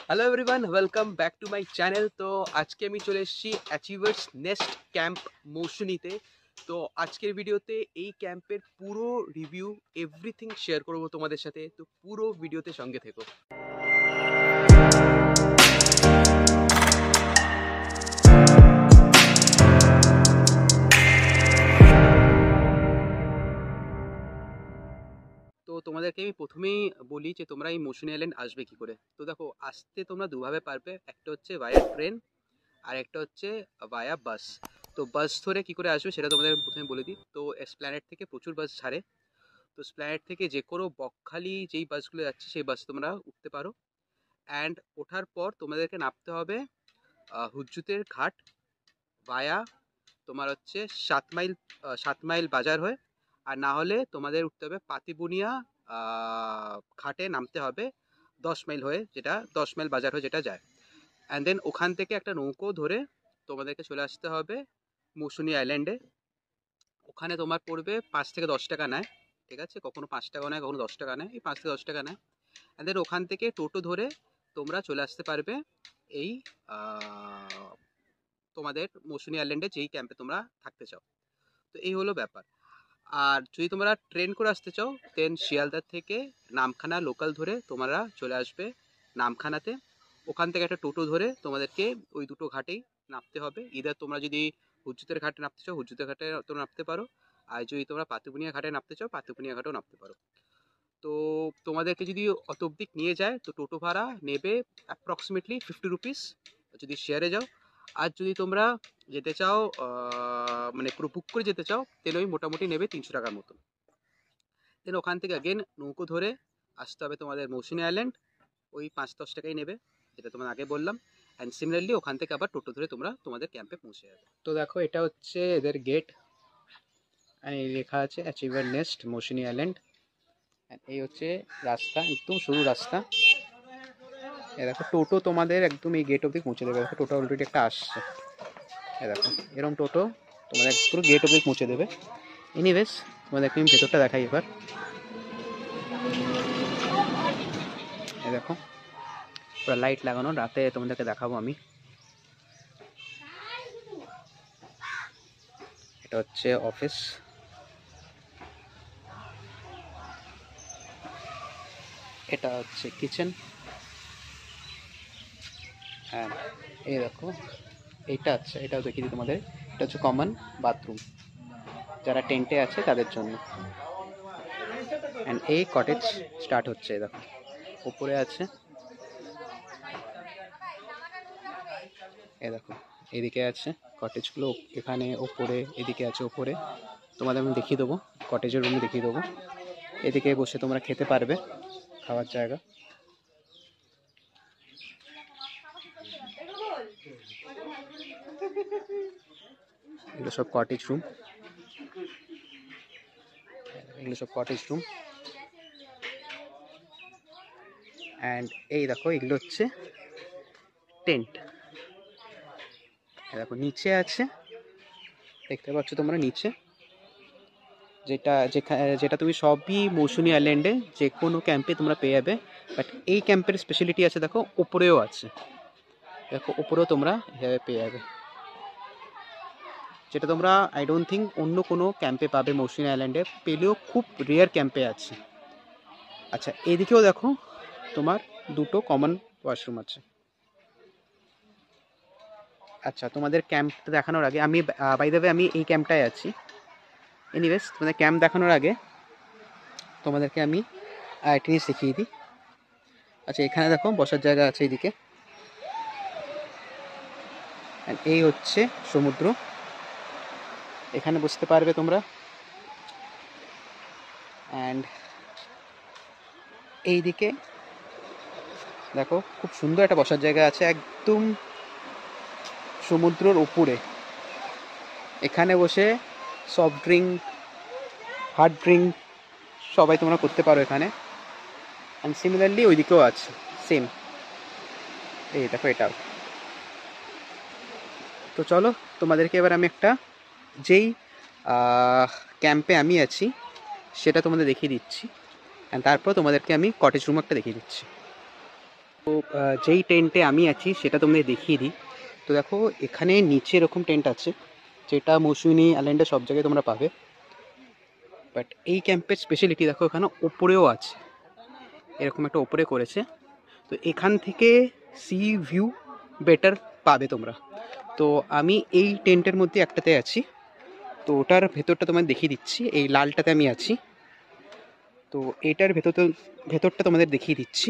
Hello everyone, welcome back to my channel. তো আজকে আমি চলে এসেছি অ্যাচিভার্স নেস্ট ক্যাম্প মৌসুনিতে। তো আজকের ভিডিওতে এই ক্যাম্পের পুরো রিভিউ এভরিথিং শেয়ার করবো তোমাদের সাথে। তো পুরো ভিডিওতে সঙ্গে থেকো। তো তোমাদেরকে আমি প্রথমেই বলি যে তোমরা এই মৌসুনি আইল্যান্ড আসবে কি করে। তো দেখো, আসতে তোমরা দুভাবে পারবে। একটা হচ্ছে ভায়া ট্রেন, আর একটা হচ্ছে ভায়া বাস। তো বাস ধরে কি করে আসবে সেটা তোমাদের প্রথমে বলে দিই। তো এসপ্ল্যানেড থেকে প্রচুর বাস ছাড়ে। তো এসপ্ল্যানেড থেকে যে কোনো বকখালি যেই বাসগুলো যাচ্ছে সেই বাসে তোমরা উঠতে পারো। অ্যান্ড ওঠার পর তোমাদেরকে নামতে হবে হুজ্জুতের ঘাট ভায়া তোমার হচ্ছে 7 মাইল, 7 মাইল বাজার হয়ে। আর না হলে তোমাদের উঠতে হবে পাতিবুনিয়া ঘাটে নামতে হবে 10 মাইল হয়ে, যেটা 10 মাইল বাজার হয়ে যেটা যায়। অ্যান্ড দেন ওখান থেকে একটা নৌকো ধরে তোমাদেরকে চলে আসতে হবে মৌসুনি আইল্যান্ডে। ওখানে তোমার পড়বে 5 থেকে 10 টাকা নেয়। ঠিক আছে, কখনো 5 টাকা নেয়, কখনো 10 টাকা নেয়, এই 5 থেকে 10 টাকা নেয়। অ্যান্ড দেন ওখান থেকে টোটো ধরে তোমরা চলে আসতে পারবে এই তোমাদের মৌসুনি আইল্যান্ডে যেই ক্যাম্পে তোমরা থাকতে চাও। তো এই হলো ব্যাপার। আর যদি তোমরা ট্রেন করে আসতে চাও দেন শিয়ালদার থেকে নামখানা লোকাল ধরে তোমরা চলে আসবে নামখানাতে। ওখান থেকে একটা টোটো ধরে তোমাদেরকে ওই দুটো ঘাটেই নামতে হবে। ইদার তোমরা যদি হুজ্জুতের ঘাটে নামতে চাও হুজ্জুতের ঘাটে তোমরা নামতে পারো, আর যদি তোমরা পাতুপুনিয়া ঘাটে নামতে চাও পাতুপুনিয়া ঘাটেও নামতে পারো। তো তোমাদেরকে যদি অত অব্দি নিয়ে যায় তো টোটো ভাড়া নেবে অ্যাপ্রক্সিমেটলি 50 রুপিস যদি শেয়ারে যাও। আর যদি তোমরা যেতে চাও মানে পুরো বুক করে যেতে চাও তাহলে ওই মোটামুটি নেবে 300 টাকার মতো। দেন ওখান থেকে আগেন নৌকো ধরে আসতে হবে তোমাদের মৌসুনি আইল্যান্ড, ওই 5-10 টাকাই নেবে, যেটা তোমার আগে বললাম। অ্যান্ড সিমিলারলি ওখান থেকে আবার টোটো ধরে তোমরা তোমাদের ক্যাম্পে পৌঁছে যাবে। তো দেখো, এটা হচ্ছে এদের গেট, এই লেখা আছে অ্যাচিভার নেস্ট মৌসুনি আইল্যান্ড। এই হচ্ছে রাস্তা, একদম সরু রাস্তা। এ দেখো, টোটো তোমাদের একদম এই গেট অবধি পৌঁছে দেবে। দেখো টোটো অলরেডি একটা আসছে। এ দেখো, এরকম টোটো তোমাদের পুরো গেট অবধি পৌঁছে দেবে। এনিওয়েজ, তোমাদেরকে আমি ভেতরটা দেখাই এবার। এ দেখো, পুরো লাইট লাগানো, রাতে তোমাদেরকে দেখাবো আমি। এটা হচ্ছে অফিস, এটা হচ্ছে কিচেন। হ্যাঁ, এই দেখো, এইটা আচ্ছা, এটাও দেখিয়ে দিই তোমাদের। এটা হচ্ছে কমন বাথরুম, যারা টেন্টে আছে তাদের জন্য। অ্যান্ড এই কটেজ স্টার্ট হচ্ছে, দেখো উপরে আছে। এ দেখো, এদিকে আছে কটেজগুলো, এখানে ওপরে, এদিকে আছে ওপরে। তোমাদের আমি দেখিয়ে দেবো, কটেজের রুম দেখিয়ে দেবো। এদিকে বসে তোমরা খেতে পারবে, খাওয়ার জায়গা। এগুলো সব কটেজ রুম, এগুলো সব কটেজ রুম। অ্যান্ড এই দেখো, এগুলো হচ্ছে টেন্ট। দেখো নিচে আছে, দেখতে পাচ্ছ তোমরা নিচে, যেটা তুমি সবই মৌসুনি আইল্যান্ডে যে কোনো ক্যাম্পে তোমরা পেয়ে যাবে। বাট এই ক্যাম্পের স্পেশালিটি আছে, দেখো ওপরেও আছে। দেখো ওপরেও তোমরা এভাবে পেয়ে যাবে, যেটা তোমরা আই ডোন্ট থিঙ্ক অন্য কোনো ক্যাম্পে পাবে। মৌসুনি আইল্যান্ডে পেলেও খুব রেয়ার ক্যাম্পে আছে। আচ্ছা, এদিকেও দেখো তোমার দুটো কমন ওয়াশরুম আছে। আচ্ছা, তোমাদের ক্যাম্প দেখানোর আগে আমি, বাই দ্য ওয়ে, আমি এই ক্যাম্পটায় আছি। এনিওয়েজ, তোমাদের ক্যাম্প দেখানোর আগে তোমাদেরকে আমি একটা জিনিস দেখিয়ে দিই। আচ্ছা, এখানে দেখো বসার জায়গা আছে এইদিকে। এই হচ্ছে সমুদ্র, এখানে বসতে পারবে তোমরা। অ্যান্ড এইদিকে দেখো, খুব সুন্দর একটা বসার জায়গা আছে একদম সমুদ্রের উপরে। এখানে বসে সফট ড্রিঙ্ক, হার্ড ড্রিঙ্ক সবাই তোমরা করতে পারো এখানে। অ্যান্ড সিমিলারলি ওইদিকেও আছে সেম, এই দেখো এটাও। তো চলো, তোমাদেরকে এবার আমি একটা, যেই ক্যাম্পে আমি আছি সেটা তোমাদের দেখিয়ে দিচ্ছি। অ্যান্ড তারপর তোমাদেরকে আমি কটেজ রুম একটা দেখিয়ে দিচ্ছি। তো যেই টেন্টে আমি আছি সেটা তোমাদের দেখিয়ে দিই। তো দেখো এখানে নিচে এরকম টেন্ট আছে, যেটা মৌসুমী আইল্যান্ডে সব জায়গায় তোমরা পাবে। বাট এই ক্যাম্পের স্পেশালিটি দেখো এখানে ওপরেও আছে, এরকম একটা ওপরে করেছে। তো এখান থেকে সি ভিউ বেটার পাবে তোমরা। তো আমি এই টেন্টের মধ্যে একটাতে আছি, তো ওটার ভেতরটা তোমাদের দেখিয়ে দিচ্ছি। এই লালটাতে আমি আছি, তো এইটার ভেতরটা তোমাদের দেখিয়ে দিচ্ছি।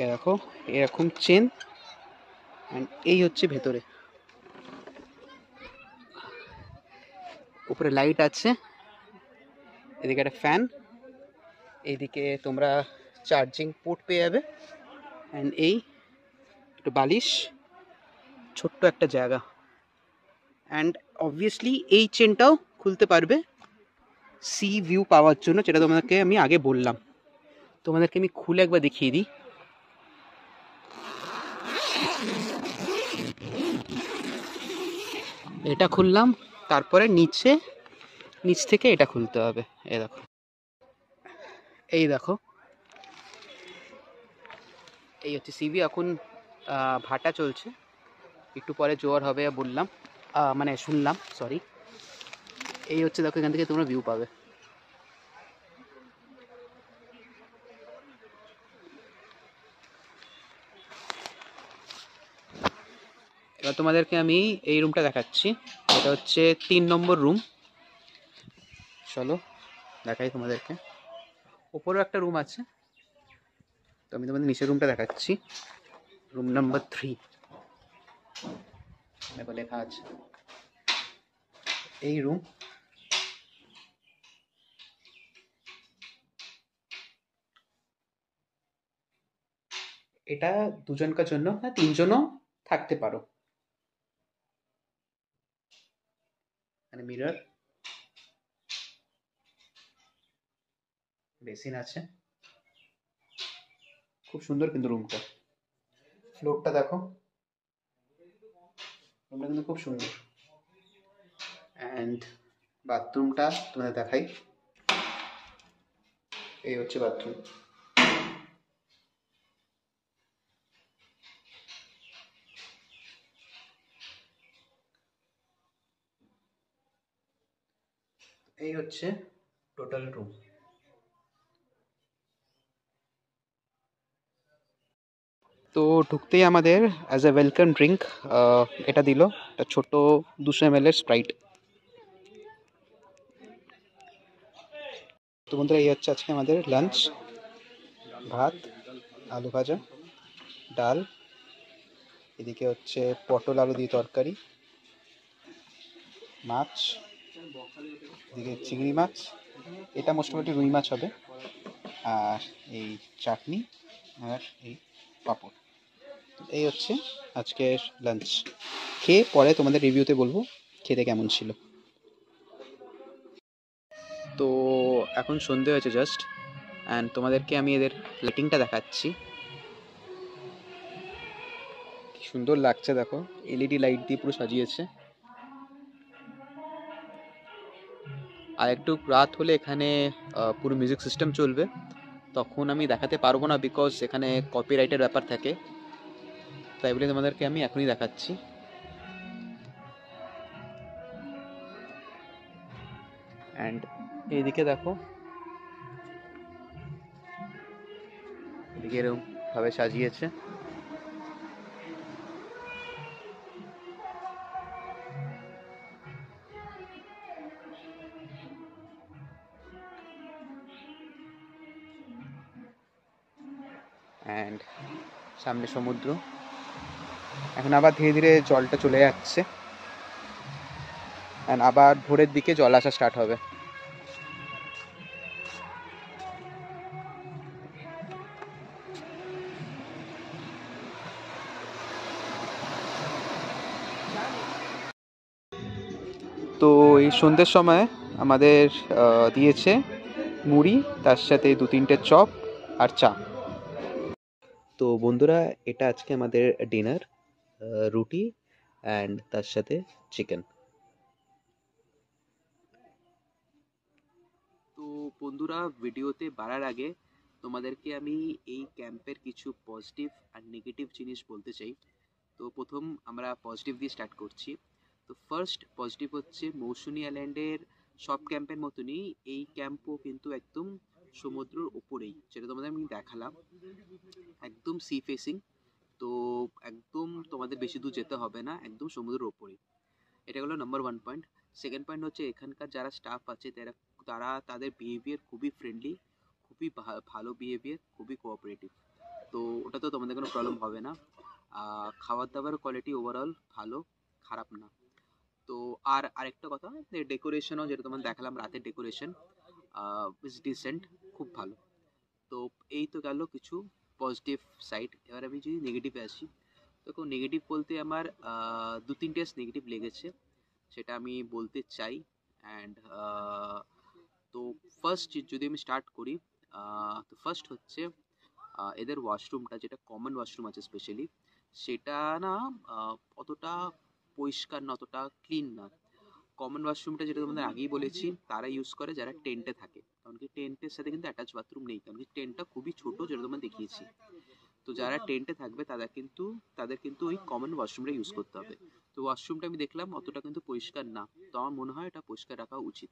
এ দেখো এরকম চেন, অ্যান্ড এই হচ্ছে ভেতরে। উপরে লাইট আছে, এদিকে একটা ফ্যান, এইদিকে তোমরা চার্জিং পোর্ট পেয়ে যাবে, অ্যান্ড এই একটু বালিশ, ছোট্ট একটা জায়গা। অ্যান্ড অবভিয়াসলি এই চেনটাও খুলতে পারবে সি ভিউ পাওয়ার জন্য, যেটা তোমাদেরকে আমি আগে বললাম। তোমাদেরকে আমি খুলে একবার দেখিয়ে দিই। এটা খুললাম, তারপরে নিচ থেকে এটা খুলতে হবে। এই দেখো, এই দেখো, এই হচ্ছে সিভি। এখন ভাটা চলছে, একটু পরে জোয়ার হবে বললাম, মানে শুনলাম, সরি। এই হচ্ছে দেখো, এখান থেকে তোমরা ভিউ পাবে। এবার তোমাদেরকে আমি এই রুমটা দেখাচ্ছি, এটা হচ্ছে 3 নম্বর রুম। চলো দেখাই তোমাদেরকে। ওপরেও একটা রুম আছে, তো আমি তোমাদের নিচের রুমটা দেখাচ্ছি। রুম নাম্বার 3 দেখো লেখা আছে, এই রুম। এটা দুজনকার জন্য, হ্যাঁ 3 জনও থাকতে পারো। মানে মিরর, বেসিন আছে, খুব সুন্দর কিন্তু রুমটা। ফ্লোরটা দেখো, রুমটা কিন্তু খুব সুন্দর। অ্যান্ড বাথরুমটা তোমাদের দেখাই, এই হচ্ছে বাথরুম। এই হচ্ছে টোটাল রুম। তো ঢুকতেই আমাদের অ্যাজ এ ওয়েলকাম ড্রিঙ্ক এটা দিল, একটা ছোট 200 ml এর স্প্রাইট। তো বন্ধুরা এই হচ্ছে আজকে আমাদের লাঞ্চ। ভাত, আলু ভাজা, ডাল, এদিকে হচ্ছে পটল আলু দিয়ে তরকারি, মাছ, এদিকে চিংড়ি মাছ, এটা মোটামুটি রুই মাছ হবে, আর এই চাটনি, আর এই পাঁপড়। এই হচ্ছে আজকের লাঞ্চ। খেয়ে পরে তোমাদের রিভিউতে বলবো খেতে কেমন ছিল। তো এখন সন্ধে হয়েছে জাস্ট, অ্যান্ড তোমাদেরকে আমি এদের লাইটিংটা দেখাচ্ছি। কি সুন্দর লাগছে দেখো, এলইডি লাইট দিয়ে পুরো সাজিয়েছে। আর একটু রাত হলে এখানে পুরো মিউজিক সিস্টেম চলবে, তখন আমি দেখাতে পারবো না, বিকজ এখানে কপিরাইটের ব্যাপার থাকে, তাই বলে তোমাদেরকে আমি এখনই দেখাচ্ছি। অ্যান্ড এইদিকে দেখো, এদিকে এরকম ভাবে সাজিয়েছে। অ্যান্ড সামনে সমুদ্র, এখন আবার ধীরে ধীরে জলটা চলে যাচ্ছে, অ্যান্ড আবার ভোরের দিকে জল আসা স্টার্ট হবে। তো এই সন্ধ্যের সময় আমাদের দিয়েছে মুড়ি, তার সাথে 2-3টে চপ আর চা। তো বন্ধুরা এটা আজকে আমাদের ডিনার, রুটি অ্যান্ড তার সাথে চিকেন। তো বন্ধুরা ভিডিওতে বাড়ার আগে তোমাদেরকে আমি এই ক্যাম্পের কিছু পজিটিভ আর নেগেটিভ জিনিস বলতে চাই। তো প্রথম আমরা পজিটিভ দিয়ে স্টার্ট করছি। তো ফার্স্ট পজিটিভ হচ্ছে মৌসুনি আইল্যান্ডের সব ক্যাম্পের মতনই এই ক্যাম্পও কিন্তু একদম সমুদ্রের ওপরেই, যেটা তোমাদের আমি দেখালাম, একদম সি ফেসিং। তো একদম তোমাদের বেশি দূর যেতে হবে না, একদম সমুদ্রের ওপরেই। এটা হলো নাম্বার 1 পয়েন্ট। সেকেন্ড পয়েন্ট হচ্ছে এখানকার যারা স্টাফ আছে তারা তারা তাদের বিহেভিয়ার খুবই ফ্রেন্ডলি, খুবই ভালো বিহেভিয়ার, খুবই কোঅপারেটিভ। তো ওটা তো তোমাদের কোনো প্রবলেম হবে না। খাবার দাবার কোয়ালিটি ওভারঅল ভালো, খারাপ না। তো আর আরেকটা কথা, যে ডেকোরেশনও যেটা তোমার দেখালাম, রাতের ডেকোরেশন ইজ ডিসেন্ট, খুব ভালো। তো এই তো গেল কিছু পজিটিভ সাইড। এবার আমি যদি নেগেটিভে আসি, দেখো নেগেটিভ বলতে আমার 2-3টে নেগেটিভ লেগেছে, সেটা আমি বলতে চাই। অ্যান্ড তো ফার্স্ট যদি আমি স্টার্ট করি, তো ফার্স্ট হচ্ছে এদের ওয়াশরুমটা, যেটা কমন ওয়াশরুম আছে স্পেশালি, সেটা না অতটা পরিষ্কার না, অতটা ক্লিন না। কমন ওয়াশরুমটা যেটা তোমাদের আগেই বলেছি, তারা ইউজ করে যারা টেন্টে থাকে, কারণ কি টেন্টের সাথে কিন্তু অ্যাটাচ বাথরুম নেই, কারণ কি টেন্টটা খুবই ছোট, যেটা তোমার দেখিয়েছি। তো যারা টেন্টে থাকবে তাদের কিন্তু ওই কমন ওয়াশরুমটা ইউজ করতে হবে। তো ওয়াশরুমটা আমি দেখলাম অতটা কিন্তু পরিষ্কার না, তো আমার মনে হয় এটা পরিষ্কার রাখা উচিত,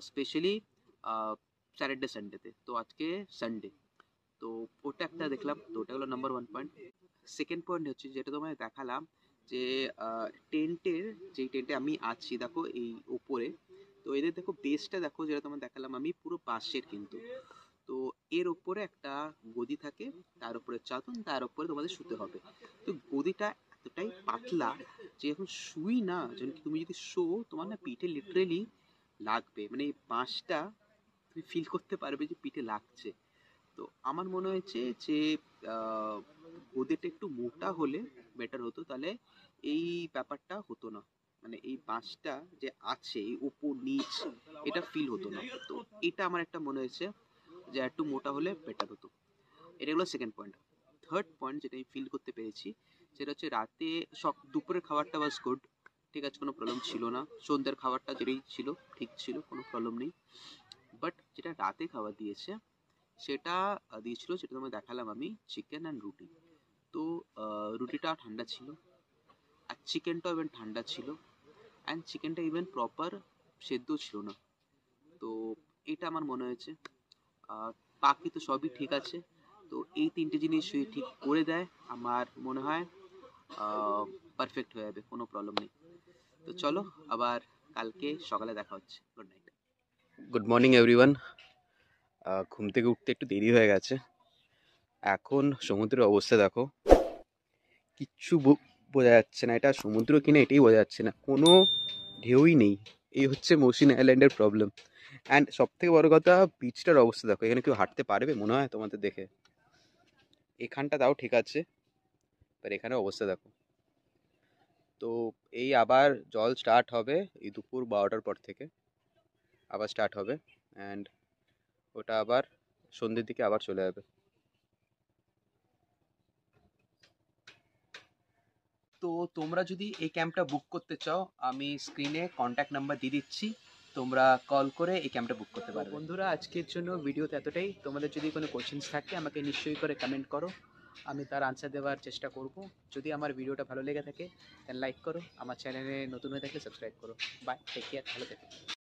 স্পেশালি স্যাটারডে সানডেতে। তো আজকে সানডে, তো ওটা একটা দেখলাম, তো ওটা হলো নাম্বার 1 পয়েন্ট। সেকেন্ড পয়েন্ট হচ্ছে যেটা তোমায় দেখালাম, যে টেন্টের, যেই টেন্টে আমি আছি দেখো এই ওপরে, তো এদের দেখো বেসটা দেখো, যেটা তোমায় দেখালাম আমি, পুরো বাঁশের কিন্তু। তো এর ওপরে একটা গদি থাকে, তার উপরে চাদর, তার উপরে তোমাদের শুতে হবে। তো গদিটা এতটাই পাতলা যে এখন শুই না, যেন কি তুমি যদি শো, তোমার না পিঠে লিটারেলি লাগবে, মানে এই বাঁশটা তুমি ফিল করতে পারবে যে পিঠে লাগছে। তো আমার মনে হয়েছে যে আহ, গদিটা একটু মোটা হলে বেটার হতো, তাহলে এই ব্যাপারটা হতো না, মানে এই বাঁশটা যে আছে এই উপর নিচ, এটা ফিল হতো না। তো এটা আমার একটা মনে হয়েছে যে একটু মোটা হলে বেটার হতো। এটা হলো সেকেন্ড পয়েন্ট। থার্ড পয়েন্ট যেটা আমি ফিল করতে পেরেছি, সেটা হচ্ছে রাতে দুপুরের খাবারটা ওয়াজ গুড, ঠিক আছে, কোনো প্রবলেম ছিল না। সন্ধ্যের খাবারটা যেটাই ছিল ঠিক ছিল, কোনো প্রবলেম নেই। বাট যেটা রাতে খাবার দিয়েছে, সেটা দিয়েছিল, সেটা তোমায় দেখালাম আমি, চিকেন অ্যান্ড রুটি। তো রুটিটা ঠান্ডা ছিল, আর চিকেনটাও ইভেন ঠান্ডা ছিল, অ্যান্ড চিকেনটা ইভেন প্রপার সেদ্ধ ছিল না। তো এটা আমার মনে হয়েছে। আর বাকি তো সবই ঠিক আছে। তো এই 3টে জিনিস যদি ঠিক করে দেয়, আমার মনে হয় পারফেক্ট হয়ে যাবে, কোনো প্রবলেম নেই। তো চলো, আবার কালকে সকালে দেখা হচ্ছে। Good night. Good morning everyone. ঘুম থেকে উঠতে একটু দেরি হয়ে গেছে। এখন সমুদ্রের অবস্থা দেখো, কিচ্ছু বোঝা যাচ্ছে না, এটা সমুদ্র কিনা এটাই বোঝা যাচ্ছে না, কোনো ঢেউই নেই। এই হচ্ছে মৌসিন আইল্যান্ডের প্রবলেম। অ্যান্ড সব থেকে বড় কথা, বিচটার অবস্থা দেখো, এখানে কেউ হাঁটতে পারবে মনে হয় তোমাদের দেখে? এখানটা তাও ঠিক আছে, আর এখানে অবস্থা দেখো। তো এই আবার জল স্টার্ট হবে এই দুপুর 12টার পর থেকে, আবার স্টার্ট হবে। অ্যান্ড ওটা আবার সন্ধ্যের দিকে আবার চলে যাবে। তো তোমরা যদি এই ক্যাম্পটা বুক করতে চাও, আমি স্ক্রিনে কন্ট্যাক্ট নাম্বার দিয়ে দিচ্ছি, তোমরা কল করে এই ক্যাম্পটা বুক করতে পারো। বন্ধুরা, আজকের জন্য ভিডিওতে এতটাই। তোমাদের যদি কোনো কোশ্চেন্স থাকে আমাকে নিশ্চয়ই করে কমেন্ট করো, আমি তার আনসার দেওয়ার চেষ্টা করব। যদি আমার ভিডিওটা ভালো লেগে থাকে দেন লাইক করো, আমার চ্যানেলে নতুন হয়ে থাকলে সাবস্ক্রাইব করো। বাই, টেক কেয়ার, ভালো থেকো।